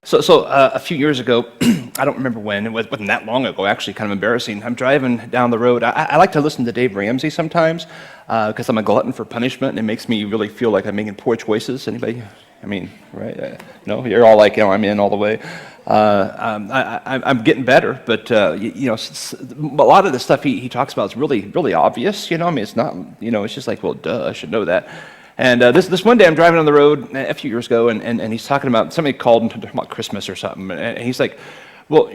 So a few years ago, I don't remember when, wasn't that long ago, actually, kind of embarrassing. I'm driving down the road. I like to listen to Dave Ramsey sometimes because I'm a glutton for punishment, and it makes me really feel like I'm making poor choices. I mean, right? No, you're all like, I'm in all the way. I'm getting better, but a lot of the stuff he talks about is really, really obvious. It's not, it's just like, well, duh, I should know that. And this one day I'm driving on the road a few years ago, and he's talking about, somebody called him to talk about Christmas or something, and he's like, well,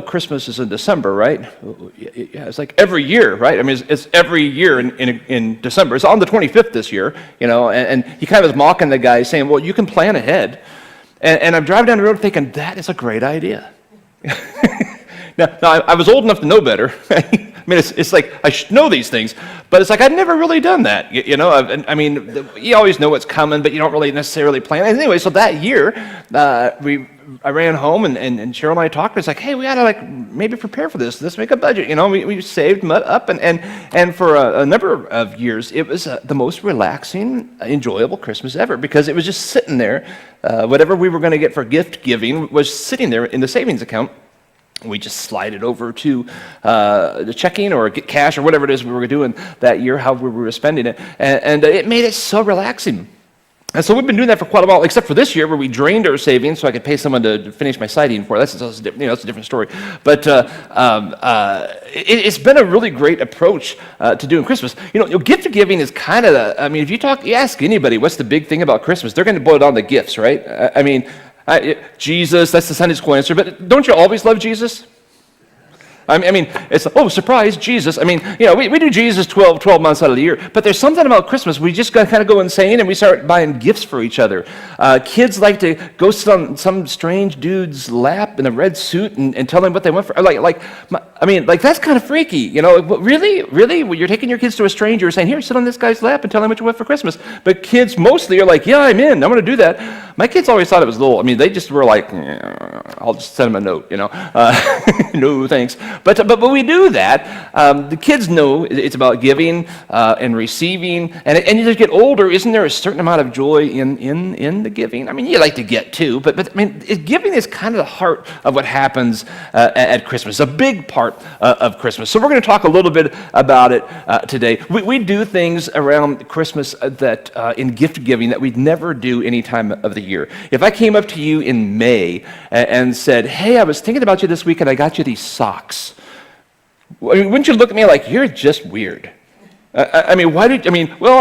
Christmas is in December, right? Yeah, it's like every year, right? I mean, it's every year in December. It's on the 25th this year, and he kind of was mocking the guy, saying, well, you can plan ahead. And I'm driving down the road thinking, that is a great idea. Now, I was old enough to know better. I mean, it's like I should know these things, but it's like I've never really done that. You always know what's coming, but you don't really necessarily plan. Anyway, so that year, I ran home and Cheryl and I talked. It's like, hey, we ought to maybe prepare for this. Let's make a budget. We saved up, and for a number of years, it was the most relaxing, enjoyable Christmas ever because it was just sitting there. Whatever we were going to get for gift giving was sitting there in the savings account. We just slide it over to the checking or get cash or whatever it is we were doing that year, however we were spending it. And it made it so relaxing. And so we've been doing that for quite a while, except for this year where we drained our savings so I could pay someone to finish my siding for it. That's a different story. But it's been a really great approach to doing Christmas. Gift giving is kind of, if you ask anybody what's the big thing about Christmas, they're going to boil it down to gifts, right? Jesus, that's the Sunday school answer, but don't you always love Jesus? It's, surprise, Jesus. We do Jesus 12 months out of the year, but there's something about Christmas. We just kind of go insane and we start buying gifts for each other. Kids like to go sit on some strange dude's lap in a red suit and tell them what they want for. That's kind of freaky. Really? Well, you're taking your kids to a stranger saying, here, sit on this guy's lap and tell him what you want for Christmas. But kids mostly are like, yeah, I'm in. I'm going to do that. My kids always thought it was a little, they just were like, I'll just send them a note, no, thanks. But we do that. The kids know it's about giving and receiving. And as you get older, isn't there a certain amount of joy in the giving? You like to get too, but giving is kind of the heart of what happens at Christmas, a big part of Christmas. So we're going to talk a little bit about it today. We do things around Christmas that in gift giving that we'd never do any time of the year. If I came up to you in May and said, hey, I was thinking about you this week and I got you these socks, wouldn't you look at me like, you're just weird? I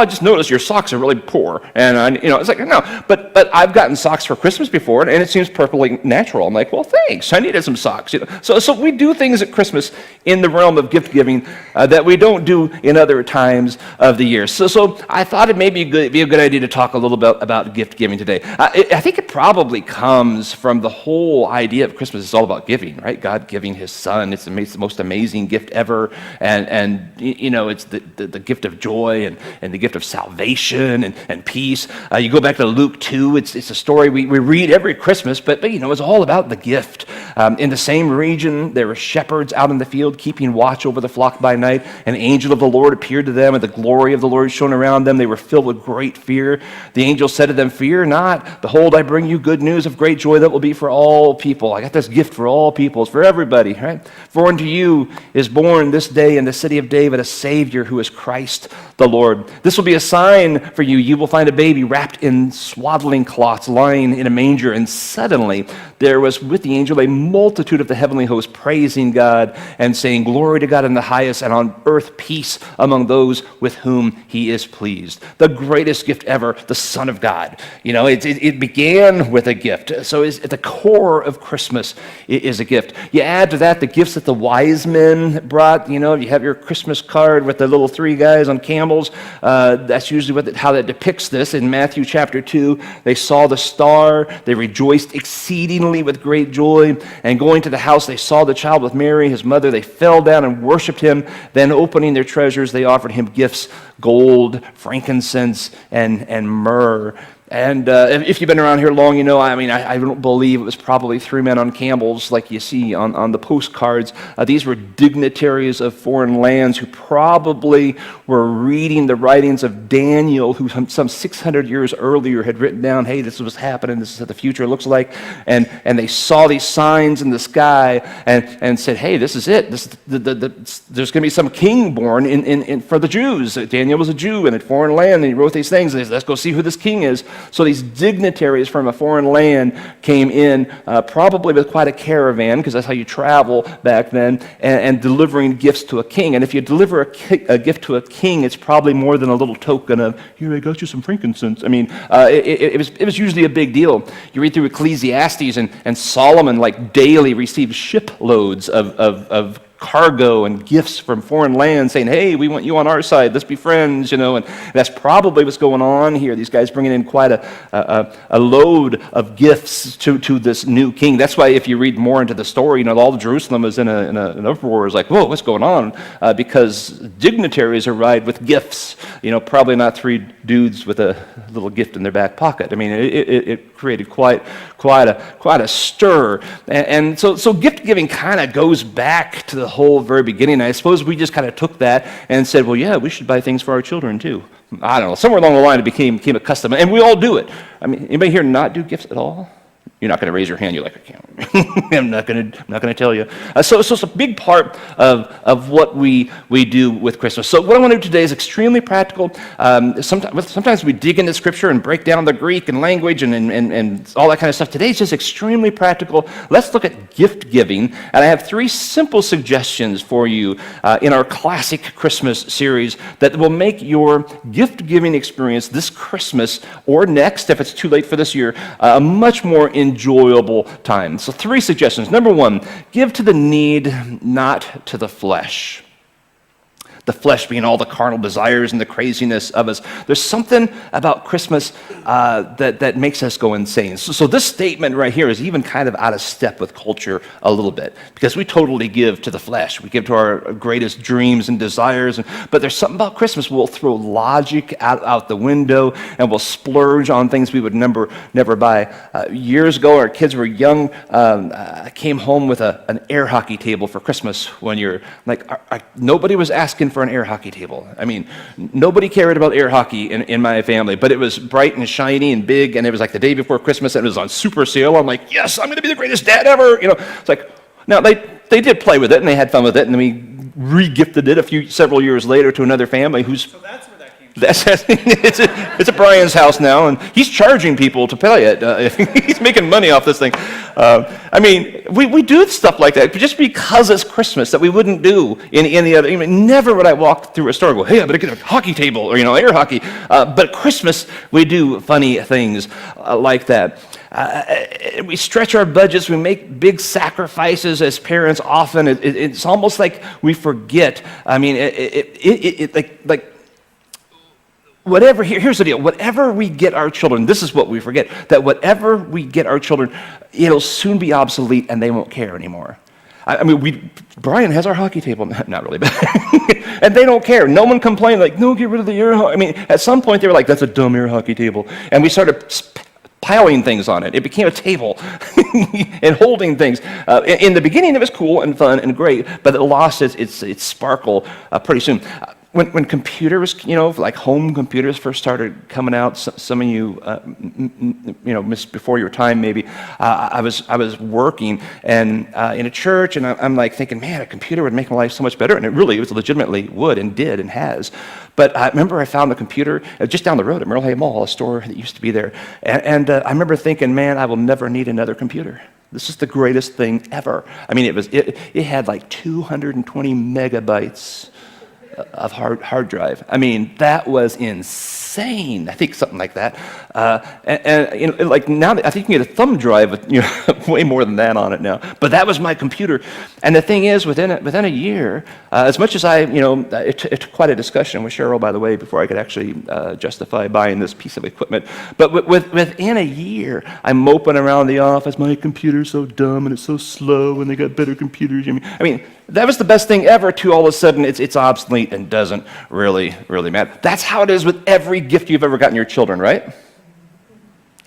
just noticed your socks are really poor. And, it's like, no, but I've gotten socks for Christmas before, and it seems perfectly natural. I'm like, well, thanks. I needed some socks. So we do things at Christmas in the realm of gift giving that we don't do in other times of the year. So I thought it may be a good idea to talk a little bit about gift giving today. I think it probably comes from the whole idea of Christmas. It's all about giving, right? God giving his son. It's the most amazing gift ever. And it's the gift of joy and the gift of salvation and peace. You go back to Luke 2, it's a story we read every Christmas, but it's all about the gift. In the same region, there were shepherds out in the field keeping watch over the flock by night. An angel of the Lord appeared to them, and the glory of the Lord shone around them. They were filled with great fear. The angel said to them, fear not. Behold, I bring you good news of great joy that will be for all people. I got this gift for all people. It's for everybody, right? For unto you is born this day in the city of David a Savior who is Christ the Lord. This will be a sign for you. You will find a baby wrapped in swaddling cloths, lying in a manger. And suddenly there was with the angel a multitude of the heavenly host praising God and saying, glory to God in the highest, and on earth peace among those with whom he is pleased. The greatest gift ever, the Son of God. It began with a gift. So at the core of Christmas is a gift. You add to that the gifts that the wise men brought. You have your Christmas card with the little three guys on camels. That's usually how that depicts this. In Matthew chapter 2, they saw the star. They rejoiced exceedingly with great joy. And going to the house, they saw the child with Mary, his mother. They fell down and worshiped him. Then opening their treasures, they offered him gifts, gold, frankincense, and myrrh. And if you've been around here long, you know, I don't believe it was probably three men on camels like you see on the postcards. These were dignitaries of foreign lands who probably were reading the writings of Daniel, who some 600 years earlier had written down, hey, this is what's happening, this is what the future looks like. And they saw these signs in the sky and said, hey, this is it. There's going to be some king born for the Jews. Daniel was a Jew in a foreign land, and he wrote these things. And he said, let's go see who this king is. So these dignitaries from a foreign land came in, probably with quite a caravan, because that's how you travel back then, and delivering gifts to a king. And if you deliver a gift to a king, it's probably more than a little token of, here, I got you some frankincense. I mean, it was usually a big deal. You read through Ecclesiastes, and Solomon, like, daily received shiploads of cargo and gifts from foreign lands saying, hey, we want you on our side, let's be friends, you know, and that's probably what's going on here. These guys bringing in quite a load of gifts to this new king. That's why if you read more into the story, you know, all of Jerusalem is in an uproar. It's like, whoa, what's going on? Because dignitaries arrived with gifts, you know, probably not three dudes with a little gift in their back pocket. I mean, it created quite a stir. And so gift giving kind of goes back to the whole very beginning. I suppose we just kind of took that and said, well, yeah, we should buy things for our children too. I don't know. Somewhere along the line it became a custom. And we all do it. I mean, anybody here not do gifts at all? You're not going to raise your hand. You're like, I can't. I'm not going to tell you. So it's a big part of what we do with Christmas. So what I want to do today is extremely practical. Sometimes we dig into Scripture and break down the Greek and language and all that kind of stuff. Today is just extremely practical. Let's look at gift giving. And I have three simple suggestions for you in our classic Christmas series that will make your gift giving experience this Christmas or next, if it's too late for this year, a much more enjoyable time. So three suggestions. Number one, give to the need, not to the flesh. The flesh being all the carnal desires and the craziness of us. There's something about Christmas that makes us go insane. So this statement right here is even kind of out of step with culture a little bit, because we totally give to the flesh. We give to our greatest dreams and desires. But there's something about Christmas. We'll throw logic out the window, and we'll splurge on things we would never buy. Years ago, our kids were young. I came home with an air hockey table for Christmas one year. Like, nobody was asking for an air hockey table. I mean, nobody cared about air hockey in my family, but it was bright and shiny and big, and it was like the day before Christmas, and it was on super sale. I'm like, yes, I'm going to be the greatest dad ever. You know, it's like, now they did play with it, and they had fun with it, and then we re-gifted it several years later to another family who's... So that's where that came from. It's at Brian's house now, and he's charging people to play it. He's making money off this thing. I mean, we do stuff like that just because it's Christmas that we wouldn't do in any other. I mean, never would I walk through a store and go, hey, I better get a hockey table or, air hockey. But Christmas, we do funny things like that. We stretch our budgets. We make big sacrifices as parents often. It's almost like we forget. I mean, whatever, here's the deal. Whatever we get our children, this is what we forget, that whatever we get our children, it'll soon be obsolete and they won't care anymore. I mean, Brian has our hockey table. Not really, but and they don't care. No one complained, like, no, get rid of the air hockey. I mean, at some point they were like, that's a dumb air hockey table. And we started piling things on it. It became a table and holding things. In the beginning, it was cool and fun and great, but it lost its sparkle pretty soon. When computers, like home computers first started coming out, some of you, missed before your time maybe. I was working and in a church, and I'm like thinking, man, a computer would make my life so much better, and it was legitimately would and did and has. But I remember I found the computer just down the road at Merle Hay Mall, a store that used to be there, and I remember thinking, man, I will never need another computer. This is the greatest thing ever. I mean, it had like 220 megabytes of hard drive. I mean, that was insane. I think something like that. And like now, I think you can get a thumb drive with way more than that on it now. But that was my computer. And the thing is, within a year, as much as it took quite a discussion with Cheryl, by the way, before I could actually justify buying this piece of equipment. But within a year, I'm moping around the office. My computer's so dumb and it's so slow, and they got better computers. I mean, that was the best thing ever. To all of a sudden, it's obsolete and doesn't really matter. That's how it is with every gift you've ever gotten your children, right?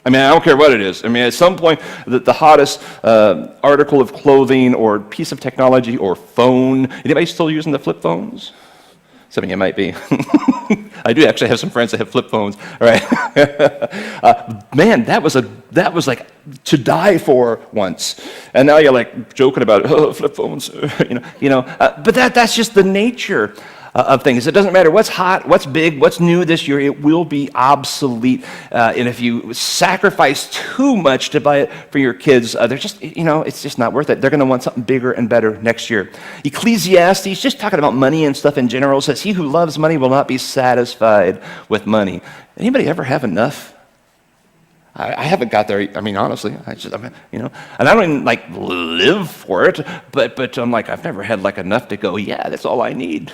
I mean, I don't care what it is. I mean, at some point, the hottest article of clothing or piece of technology or phone. Anybody still using the flip phones? Some of you might be. I do actually have some friends that have flip phones. All right. Man, that was like to die for once. And now you're like joking about flip phones. But that's just the nature of things. It doesn't matter what's hot, what's big, what's new this year, it will be obsolete. And if you sacrifice too much to buy it for your kids, they're just, it's just not worth it. They're going to want something bigger and better next year. Ecclesiastes, just talking about money and stuff in general, says, "He who loves money will not be satisfied with money." Anybody ever have enough? I haven't got there. I mean, honestly, and I don't even like live for it. But I'm like, I've never had like enough to go. Yeah, that's all I need.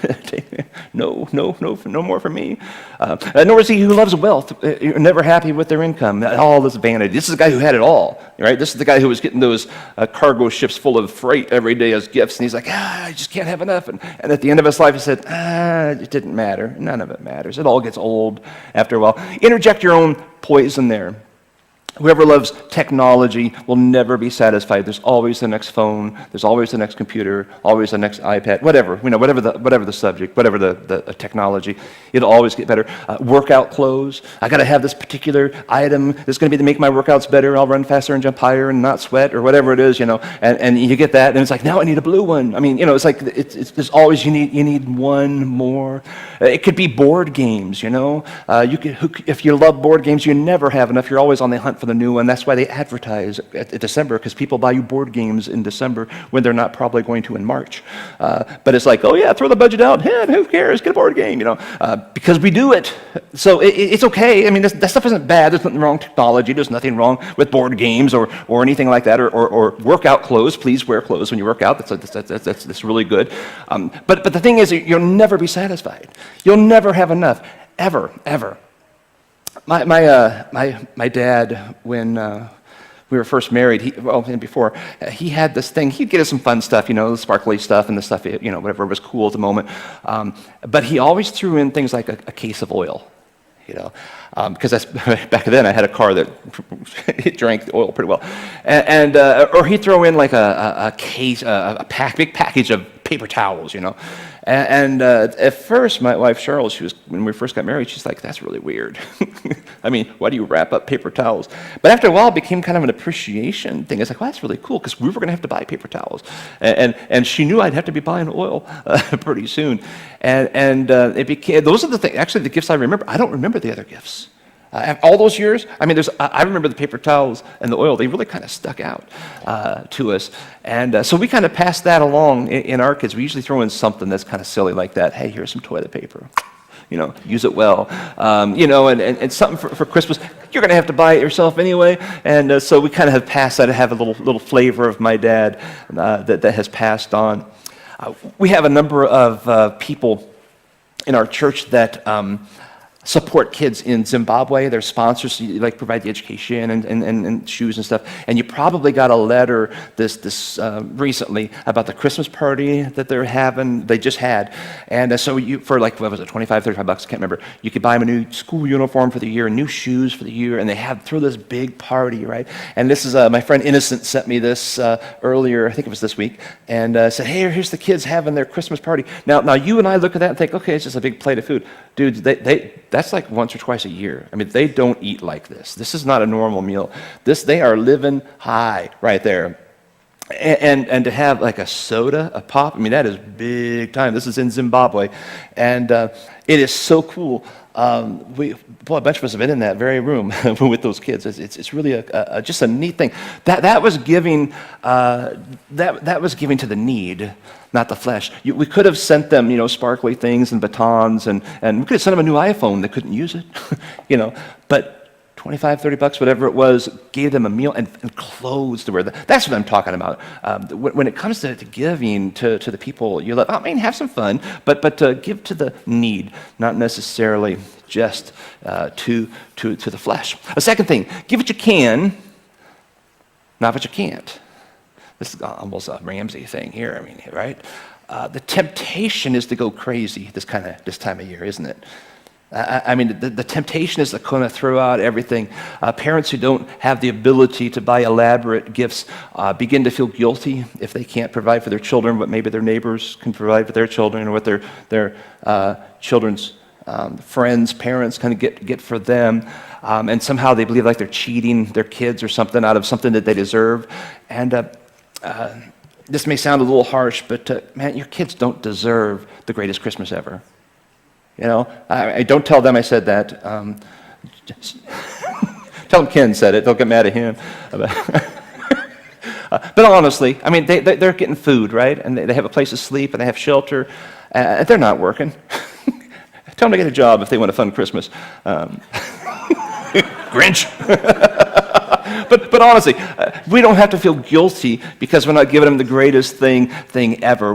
No more for me. Nor is he who loves wealth. You're never happy with their income. All this vanity. This is the guy who had it all, right? This is the guy who was getting those cargo ships full of freight every day as gifts, and he's like, I just can't have enough. And at the end of his life, he said, it didn't matter. None of it matters. It all gets old after a while. Interject your own poison there. Whoever loves technology will never be satisfied. There's always the next phone. There's always the next computer. Always the next iPad. Whatever the subject, whatever the technology, it'll always get better. Workout clothes. I got to have this particular item that's going to be to make my workouts better. I'll run faster and jump higher and not sweat or whatever it is, And you get that, and it's like, now I need a blue one. I mean, it's like there's always you need one more. It could be board games. If you love board games, you never have enough. You're always on the hunt for the new one. That's why they advertise at December, because people buy you board games in December when they're not probably going to in March. But it's like, oh yeah, throw the budget out. Who cares? Get a board game, because we do it. So it's okay. I mean, that stuff isn't bad. There's nothing wrong with technology. There's nothing wrong with board games or anything like that, or workout clothes. Please wear clothes when you work out. That's really good. But the thing is, you'll never be satisfied. You'll never have enough, ever. My dad, when we were first married, and before, he had this thing. He'd get us some fun stuff, the sparkly stuff and the stuff, whatever was cool at the moment. But he always threw in things like a case of oil, because that's back then I had a car that it drank the oil pretty well, or he'd throw in like a case, big package of paper towels, And at first, my wife Cheryl, when we first got married, she's like, "That's really weird." I mean, why do you wrap up paper towels? But after a while, it became kind of an appreciation thing. It's like, well, that's really cool, because we were going to have to buy paper towels, and she knew I'd have to be buying oil pretty soon, and it became. Those are the things. Actually, the gifts I remember. I don't remember the other gifts. All those years, I mean, I remember the paper towels and the oil. They really kind of stuck out to us. And so we kind of passed that along in our kids. We usually throw in something that's kind of silly like that. Hey, here's some toilet paper. Use it well. And something for Christmas. You're going to have to buy it yourself anyway. And so we kind of have passed that. I have a little flavor of my dad that has passed on. We have a number of people in our church that support kids in Zimbabwe. They're sponsors, provide the education and shoes and stuff. And you probably got a letter this recently about the Christmas party that they're having. They just had, and so you for what was it, $25, $35? I can't remember. You could buy them a new school uniform for the year, new shoes for the year, and they throw this big party, right? And this is my friend Innocent sent me this earlier. I think it was this week, and said, "Hey, here's the kids having their Christmas party." Now you and I look at that and think, okay, it's just a big plate of food, dude. That's like once or twice a year. I mean, they don't eat like this. This is not a normal meal. They are living high right there. And to have like a soda, a pop, I mean, that is big time. This is in Zimbabwe. And it is so cool. A bunch of us have been in that very room with those kids. It's really just a neat thing. That was giving that was giving to the need, not the flesh. We could have sent them, sparkly things and batons, and we could have sent them a new iPhone. They couldn't use it, But $25, $30, whatever it was, gave them a meal and clothes to wear. That's what I'm talking about. When it comes to giving to the people you love, I mean, have some fun, but give to the need, not necessarily just to the flesh. A second thing, give what you can, not what you can't. This is almost a Ramsey thing here. I mean, right? The temptation is to go crazy this time of year, isn't it? I mean, the temptation is to kind of throw out everything. Parents who don't have the ability to buy elaborate gifts begin to feel guilty if they can't provide for their children what maybe their neighbors can provide for their children, or what their children's friends, parents kind of get for them. And somehow they believe like they're cheating their kids or something out of something that they deserve. And this may sound a little harsh, but man, your kids don't deserve the greatest Christmas ever. You know, I don't tell them I said that. Tell them Ken said it. They'll get mad at him. But honestly, I mean, they're getting food, right? And they have a place to sleep, and they have shelter. They're not working. Tell them to get a job if they want a fun Christmas. Grinch. But honestly, we don't have to feel guilty because we're not giving them the greatest thing ever.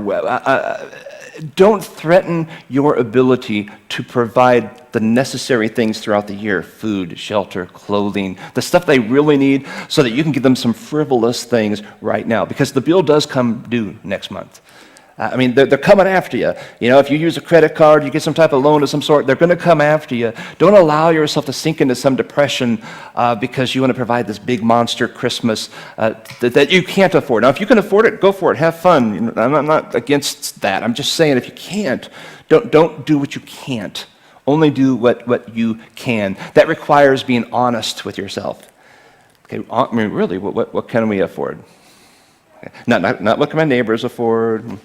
Don't threaten your ability to provide the necessary things throughout the year: food, shelter, clothing, the stuff they really need, so that you can give them some frivolous things right now, because the bill does come due next month. I mean, they're coming after you. You know, if you use a credit card, you get some type of loan of some sort, they're going to come after you. Don't allow yourself to sink into some depression because you want to provide this big monster Christmas that you can't afford. Now, if you can afford it, go for it. Have fun. You know, I'm not against that. I'm just saying, if you can't, don't do what you can't. Only do what you can. That requires being honest with yourself. Okay, I mean, really, what can we afford? Not what can my neighbors afford,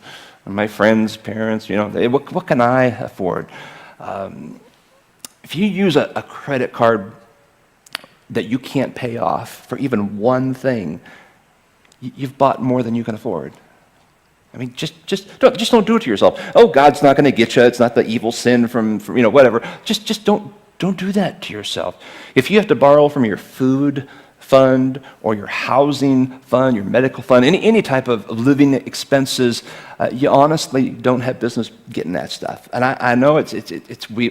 my friends, parents, you know, what can I afford? If you use a credit card that you can't pay off for even one thing, you've bought more than you can afford. I mean, just don't do it to yourself. Oh, God's not going to get you. It's not the evil sin from you know, whatever. Just don't do that to yourself. If you have to borrow from your food fund or your housing fund, your medical fund, any type of living expenses, you honestly don't have business getting that stuff. And I know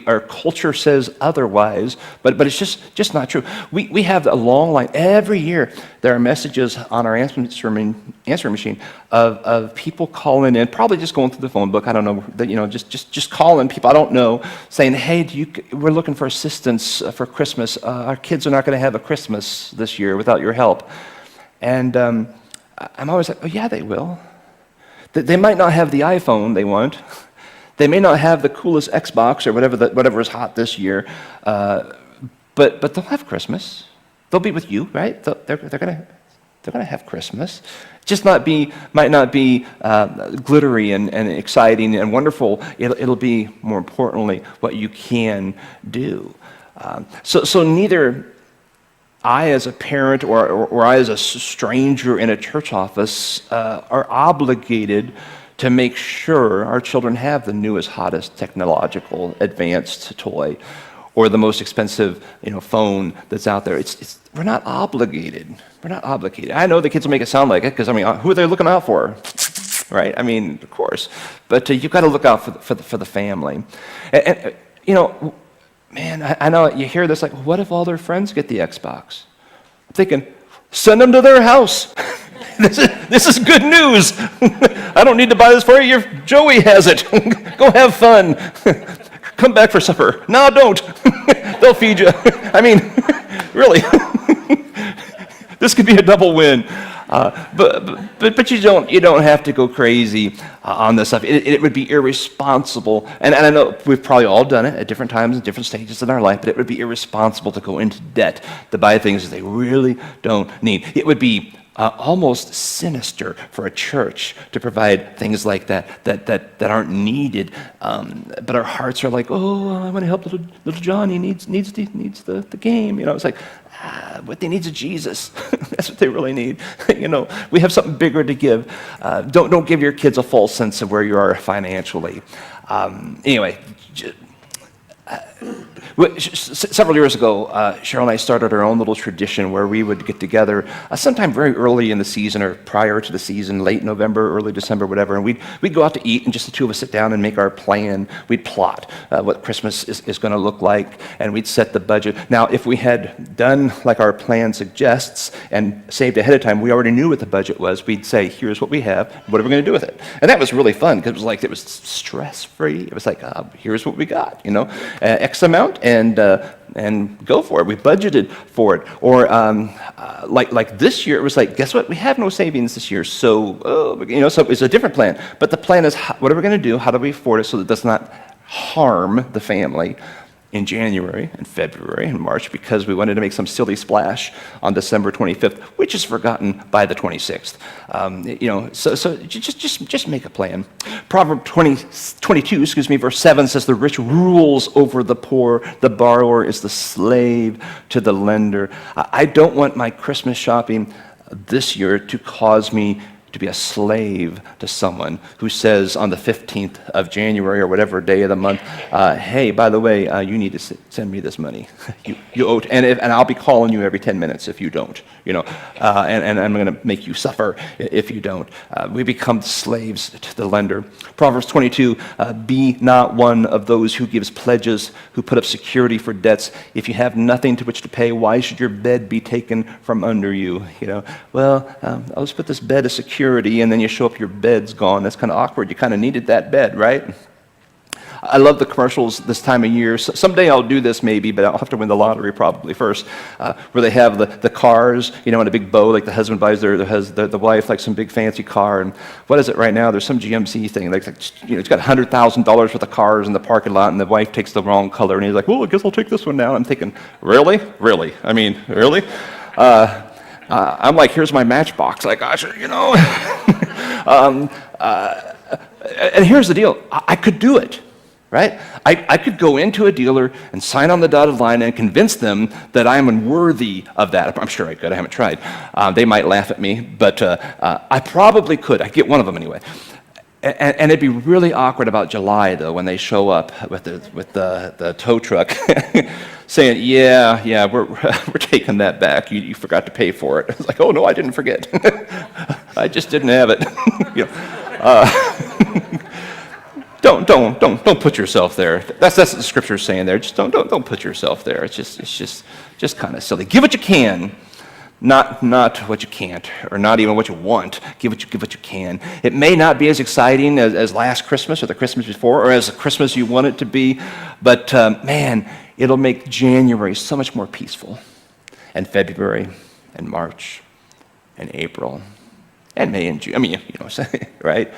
our culture says otherwise, but it's just not true. We have a long line every year. There are messages on our answering machine of people calling in, probably just going through the phone book. I don't know, that, you know, just calling people I don't know, saying, "Hey, we're looking for assistance for Christmas. Our kids are not going to have a Christmas this year without your help." And I'm always like, "Oh yeah, they will. They might not have the iPhone they want. They may not have the coolest Xbox or whatever is hot this year, but they'll have Christmas. They'll be with you, right? They're gonna have Christmas. Just might not be glittery and exciting and wonderful. It'll be, more importantly, what you can do. So neither I, as a parent, or I, as a stranger in a church office, are obligated to make sure our children have the newest, hottest technological advanced toy, or the most expensive, phone that's out there. We're not obligated. We're not obligated. I know the kids will make it sound like it, because who are they looking out for, right? Of course. But you've got to look out for the family, and man, I know you hear this like, what if all their friends get the Xbox? I'm thinking, send them to their house. This is good news. I don't need to buy this for you. Joey has it. Go have fun. Come back for supper. No, don't. They'll feed you. Really. This could be a double win. But you don't have to go crazy on this stuff. It would be irresponsible, and I know we've probably all done it at different times and different stages in our life, but it would be irresponsible to go into debt to buy things that they really don't need. It would be almost sinister for a church to provide things like that aren't needed, but our hearts are like, oh, I want to help little John. He needs the game. It's like, what they need is Jesus. That's what they really need. We have something bigger to give. Don't give your kids a false sense of where you are financially. Anyway. Several years ago, Cheryl and I started our own little tradition where we would get together sometime very early in the season or prior to the season, late November, early December, whatever, and we'd go out to eat, and just the two of us sit down and make our plan. We'd plot what Christmas is going to look like, and we'd set the budget. Now, if we had done like our plan suggests and saved ahead of time, we already knew what the budget was. We'd say, here's what we have, what are we going to do with it? And that was really fun, because it was stress-free. It was like, here's what we got, X amount and go for it. We budgeted for it. Or like this year, it was like, guess what? We have no savings this year, so so it's a different plan. But the plan is, what are we going to do? How do we afford it so that it does not harm the family in January and February and March, because we wanted to make some silly splash on December 25th, which is forgotten by the 26th. So just make a plan. Proverb 22, verse 7 says, the rich rules over the poor, the borrower is the slave to the lender. I don't want my Christmas shopping this year to cause me to be a slave to someone who says on the 15th of January or whatever day of the month, hey, by the way, you need to send me this money. you owe, and I'll be calling you every 10 minutes if you don't, and I'm going to make you suffer if you don't. We become slaves to the lender. Proverbs 22, be not one of those who gives pledges, who put up security for debts. If you have nothing to which to pay, why should your bed be taken from under you? I'll just put this bed as security, and then you show up, your bed's gone. That's kind of awkward. You kind of needed that bed, right? I love the commercials this time of year. Someday I'll do this maybe, but I'll have to win the lottery probably first, where they have the cars, in a big bow, like the husband buys the wife like some big fancy car. And what is it right now? There's some GMC thing. It's got $100,000 worth of cars in the parking lot, and the wife takes the wrong color, and he's like, well, I guess I'll take this one now. I'm thinking, really? Really? I mean, really? I'm like, here's my Matchbox. Like, gosh, and here's the deal. I could do it, right? I could go into a dealer and sign on the dotted line and convince them that I'm unworthy of that. I'm sure I could. I haven't tried. They might laugh at me, but I probably could. I get one of them anyway. And it'd be really awkward about July, though, when they show up with the tow truck saying, yeah, we're taking that back. You forgot to pay for it. It's like, oh, no, I didn't forget. I just didn't have it. Don't put yourself there. That's what the scripture's saying there. Just don't put yourself there. It's just kind of silly. Give what you can. Not what you can't, or not even what you want. Give what you can. It may not be as exciting as last Christmas or the Christmas before, or as the Christmas you want it to be, but man, it'll make January so much more peaceful, and February, and March, and April, and May and June. I mean, right?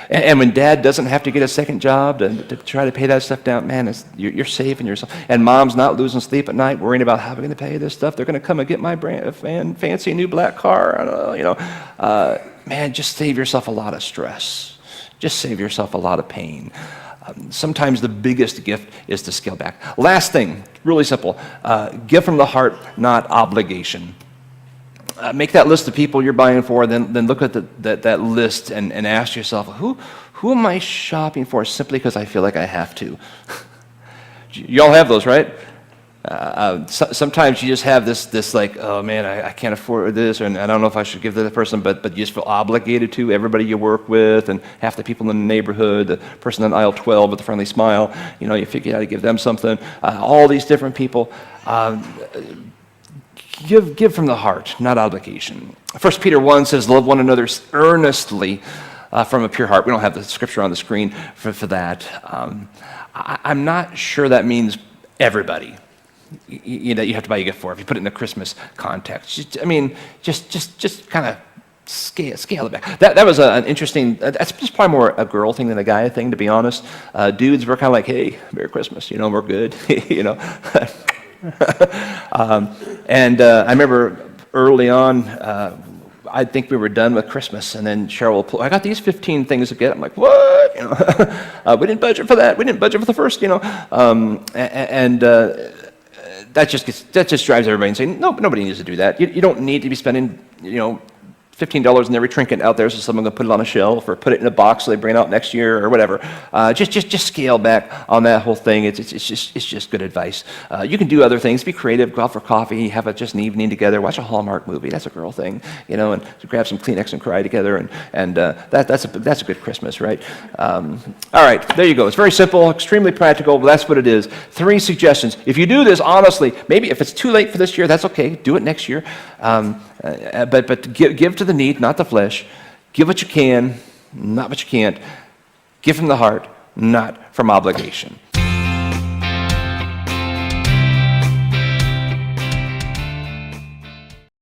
And when Dad doesn't have to get a second job to try to pay that stuff down, man, you're saving yourself. And Mom's not losing sleep at night worrying about how we're going to pay this stuff. They're going to come and get my fancy new black car. Man, just save yourself a lot of stress. Just save yourself a lot of pain. Sometimes the biggest gift is to scale back. Last thing, really simple. Give from the heart, not obligation. Make that list of people you're buying for, then look at that list and ask yourself, who am I shopping for simply because I feel like I have to? Y'all have those, right? Sometimes you just have this like, oh man, I can't afford this, and I don't know if I should give to that person, but you just feel obligated to. Everybody you work with, and half the people in the neighborhood, the person on aisle 12 with the friendly smile, you figure out how to give them something. All these different people. Give from the heart, not obligation. 1 Peter 1 says, love one another earnestly from a pure heart. We don't have the scripture on the screen for that. I'm not sure that means everybody that you have to buy a gift for, if you put it in a Christmas context. Just kind of scale it back. That was an interesting, that's just probably more a girl thing than a guy thing, to be honest. Dudes were kind of like, hey, Merry Christmas, we're good, And I remember early on, I think we were done with Christmas, and then Cheryl will pull, I got these 15 things to get. I'm like, what? We didn't budget for that. We didn't budget for the first, that just drives everybody insane. No, nobody needs to do that. You don't need to be spending, $15 in every trinket out there so someone can put it on a shelf or put it in a box so they bring it out next year or whatever. Just scale back on that whole thing. It's just good advice. You can do other things. Be creative. Go out for coffee. Have just an evening together. Watch a Hallmark movie. That's a girl thing, and grab some Kleenex and cry together. And that's a good Christmas, right? All right, there you go. It's very simple, extremely practical, but that's what it is. 3 suggestions. If you do this honestly, maybe if it's too late for this year, that's okay. Do it next year. But give to the need, not the flesh. Give what you can, not what you can't. Give from the heart, not from obligation.